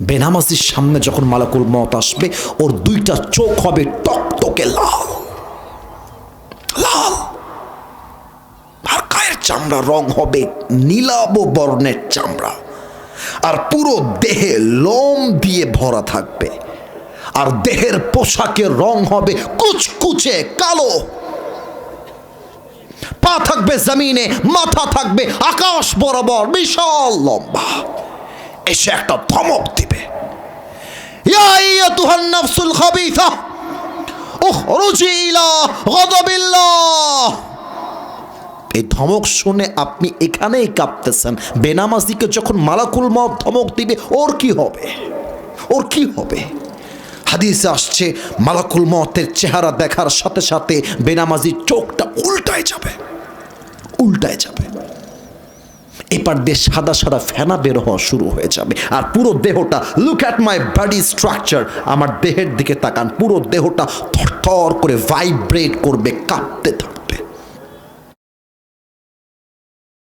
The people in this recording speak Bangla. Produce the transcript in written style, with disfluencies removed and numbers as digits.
বেনামাজির সামনে যখন মালাকুল মওত আসবে, ওর দুইটা চোখ হবে টকটকে লাল লাল, আর গায়ের চামড়া রং হবে নীলাভ বর্ণের চামড়া, আর পুরো দেহে লোম দিয়ে ভরা থাকবে, আর দেহের পোশাকের রং হবে কুচকুচে কালো, পা থাকবে জমিনে, মাথা থাকবে আকাশ বরাবর, বিশাল লম্বা। এসে একটা ধমক দিবে, ইয়া আইয়াতুহান নাফসুল খাবিসা উখরুজি ইলা গাদাবিল্লাহ। এই ধমক শুনে আপনি এখানেই কাঁপতেছেন। বেনামাজিকে যখন মালাকুল মওত ধমক দিবে, ওর কি হবে? ওর কি হবে? হাদিসে আসছে, মালাকুল মওতের চেহারা দেখার সাথে সাথে বেনামাজির চোখটা উল্টায় যাবে, উল্টায় যাবে, এপার দিয়ে সাদা সাদা ফেনা বের হওয়া শুরু হয়ে যাবে, আর পুরো দেহটা, look at my body structure, আমার দেহের দিকে তাকান, পুরো দেহটা থরথর করে ভাইব্রেট করবে, কাঁপতে থাকবে।